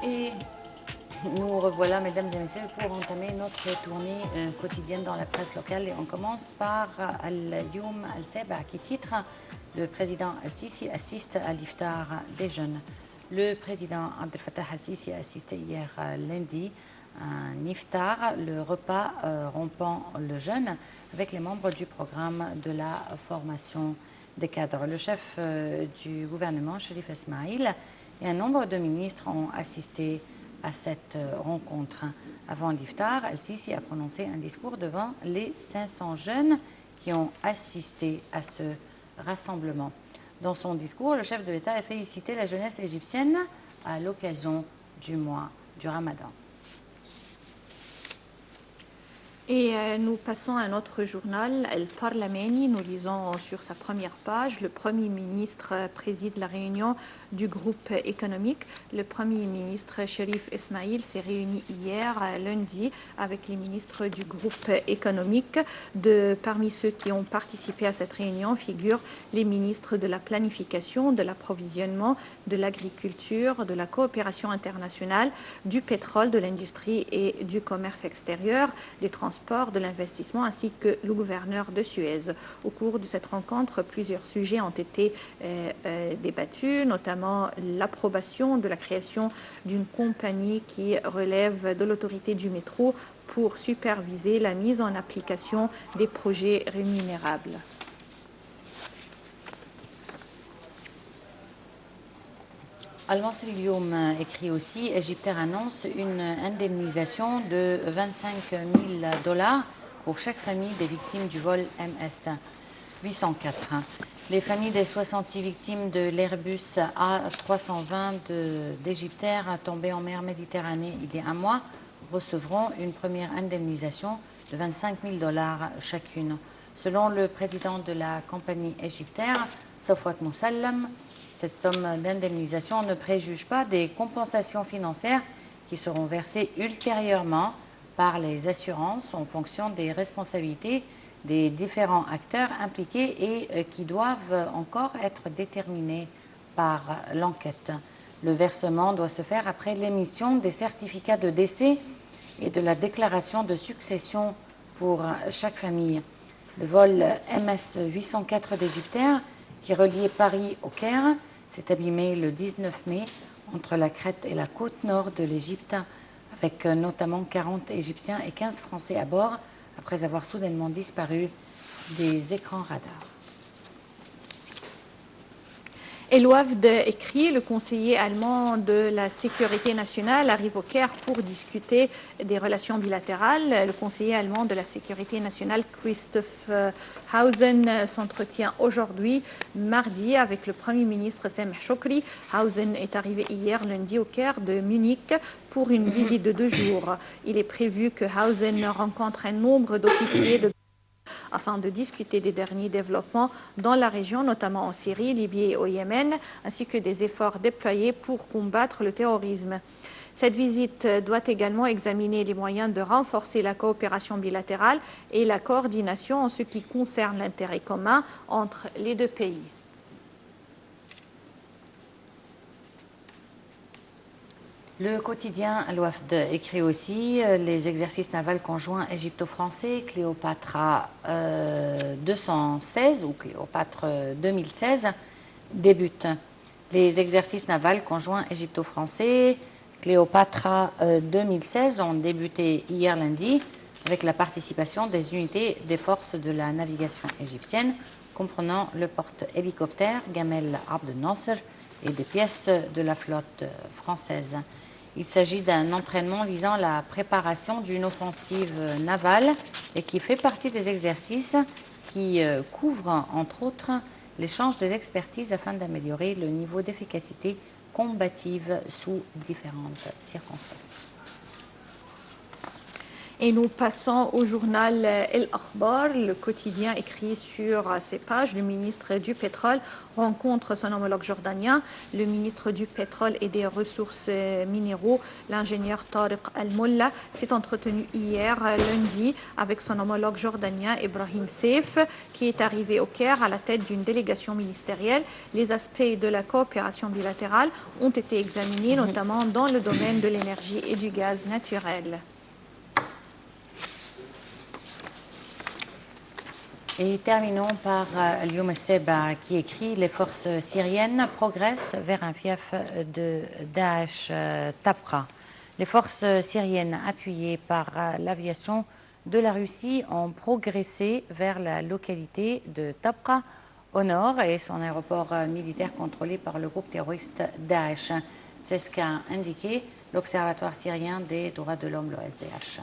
Et nous revoilà, mesdames et messieurs, pour entamer notre tournée quotidienne dans la presse locale. Et on commence par Al-Youm Al-Seba qui titre « Le président Al-Sisi assiste à l'iftar des jeunes ». Le président Abdel Fattah Al-Sisi a assisté hier lundi à un iftar, le repas rompant le jeûne, avec les membres du programme de la formation des cadres. Le chef du gouvernement, Sherif Esmaïl, et un nombre de ministres ont assisté à cette rencontre. Avant l'iftar, Al-Sisi a prononcé un discours devant les 500 jeunes qui ont assisté à ce rassemblement. Dans son discours, le chef de l'État a félicité la jeunesse égyptienne à l'occasion du mois du Ramadan. Et nous passons à notre journal, El Parlameni. Nous lisons sur sa première page, le Premier ministre préside la réunion du groupe économique. Le Premier ministre Sherif Esmaïl s'est réuni hier, lundi, avec les ministres du groupe économique. Parmi ceux qui ont participé à cette réunion figurent les ministres de la planification, de l'approvisionnement, de l'agriculture, de la coopération internationale, du pétrole, de l'industrie et du commerce extérieur, des transports, de l'investissement ainsi que le gouverneur de Suez. Au cours de cette rencontre, plusieurs sujets ont été débattus, notamment l'approbation de la création d'une compagnie qui relève de l'autorité du métro pour superviser la mise en application des projets rémunérables. Al-Masri Lyoum écrit aussi « Égyptaire annonce une indemnisation de 25 000 $ pour chaque famille des victimes du vol MS 804 ». Les familles des 66 victimes de l'Airbus A320 d'Égyptaire tombé en mer Méditerranée il y a un mois recevront une première indemnisation de 25 000 $ chacune. Selon le président de la compagnie égyptaire, Safwat Moussallam, cette somme d'indemnisation ne préjuge pas des compensations financières qui seront versées ultérieurement par les assurances en fonction des responsabilités des différents acteurs impliqués et qui doivent encore être déterminés par l'enquête. Le versement doit se faire après l'émission des certificats de décès et de la déclaration de succession pour chaque famille. Le vol MS 804 d'Égyptaire, qui reliait Paris au Caire, s'est abîmé le 19 mai entre la Crète et la côte nord de l'Égypte, avec notamment 40 Égyptiens et 15 Français à bord, après avoir soudainement disparu des écrans radars. El Wafd écrit, le conseiller allemand de la sécurité nationale arrive au Caire pour discuter des relations bilatérales. Le conseiller allemand de la sécurité nationale, Christoph Hausen, s'entretient aujourd'hui, mardi, avec le Premier ministre Sameh Shoukry. Hausen est arrivé hier, lundi, au Caire de Munich pour une visite de 2 jours. Il est prévu que Hausen rencontre un nombre d'officiers de afin de discuter des derniers développements dans la région, notamment en Syrie, Libye et au Yémen, ainsi que des efforts déployés pour combattre le terrorisme. Cette visite doit également examiner les moyens de renforcer la coopération bilatérale et la coordination en ce qui concerne l'intérêt commun entre les deux pays. Le quotidien Al-Wafd écrit aussi les exercices navals conjoints égypto-français Cléopatra 216 ou Cléopâtre 2016 débutent. Les exercices navals conjoints égypto-français Cléopatra 2016 ont débuté hier lundi avec la participation des unités des forces de la navigation égyptienne comprenant le porte-hélicoptère Gamel Abdel Nasser et des pièces de la flotte française. Il s'agit d'un entraînement visant la préparation d'une offensive navale et qui fait partie des exercices qui couvrent, entre autres, l'échange des expertises afin d'améliorer le niveau d'efficacité combative sous différentes circonstances. Et nous passons au journal El Akhbar, le quotidien écrit sur ses pages. Le ministre du Pétrole rencontre son homologue jordanien. Le ministre du Pétrole et des Ressources minéraux, l'ingénieur Tariq Al-Molla, s'est entretenu hier lundi avec son homologue jordanien Ibrahim Seif, qui est arrivé au Caire à la tête d'une délégation ministérielle. Les aspects de la coopération bilatérale ont été examinés, notamment dans le domaine de l'énergie et du gaz naturel. Et terminons par Al-Yom Seba qui écrit « Les forces syriennes progressent vers un fief de Daesh Tabqa ». Les forces syriennes appuyées par l'aviation de la Russie ont progressé vers la localité de Tabqa au nord et son aéroport militaire contrôlé par le groupe terroriste Daesh. C'est ce qu'a indiqué l'Observatoire syrien des droits de l'homme, l'OSDH.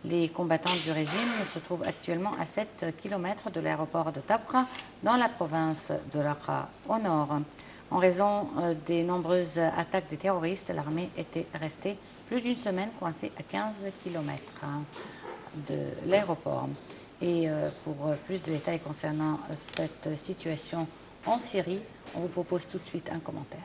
Les combattants du régime se trouvent actuellement à 7 km de l'aéroport de Tabqa, dans la province de Raqqa, au nord. En raison des nombreuses attaques des terroristes, l'armée était restée plus d'une semaine coincée à 15 km de l'aéroport. Et pour plus de détails concernant cette situation en Syrie, on vous propose tout de suite un commentaire.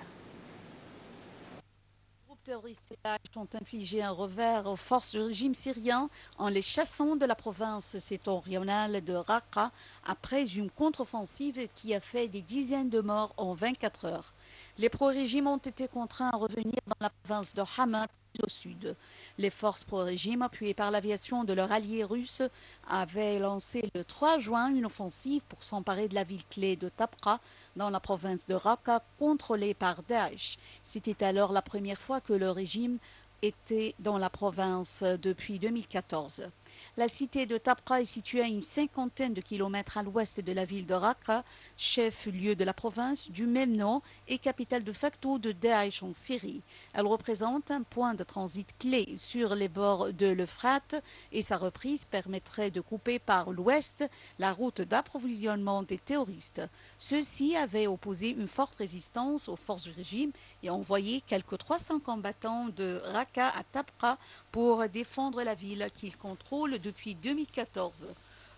Les terroristes ont infligé un revers aux forces du régime syrien en les chassant de la province septentrionale de Raqqa après une contre-offensive qui a fait des dizaines de morts en 24 heures. Les pro-régimes ont été contraints à revenir dans la province de Hama au sud. Les forces pro-régime, appuyées par l'aviation de leur allié russe, avaient lancé le 3 juin une offensive pour s'emparer de la ville clé de Tabqa dans la province de Raqqa, contrôlée par Daesh. C'était alors la première fois que le régime était dans la province depuis 2014. La cité de Tabqa est située à une cinquantaine de kilomètres à l'ouest de la ville de Raqqa, chef-lieu de la province du même nom et capitale de facto de Daesh en Syrie. Elle représente un point de transit clé sur les bords de l'Euphrate et sa reprise permettrait de couper par l'ouest la route d'approvisionnement des terroristes. Ceux-ci avaient opposé une forte résistance aux forces du régime et envoyé quelques 300 combattants de Raqqa à Tabqa pour défendre la ville qu'ils contrôlent depuis 2014.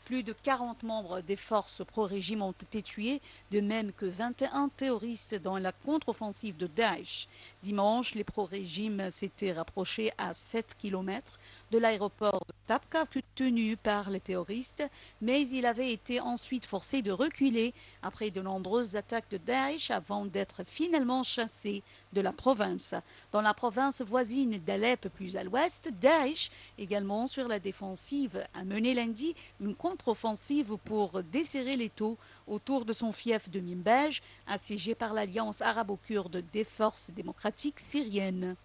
Plus de 40 membres des forces pro-régime ont été tués, de même que 21 terroristes dans la contre-offensive de Daesh. Dimanche, les pro-régimes s'étaient rapprochés à 7 km de l'aéroport de Tabqa tenu par les terroristes, mais il avait été ensuite forcé de reculer après de nombreuses attaques de Daesh avant d'être finalement chassé de la province. Dans la province voisine d'Alep plus à l'ouest, Daesh, également sur la défensive, a mené lundi une contre-offensive pour desserrer l'étau autour de son fief de Minbaj, assiégé par l'alliance arabo-kurde des forces démocratiques syriennes.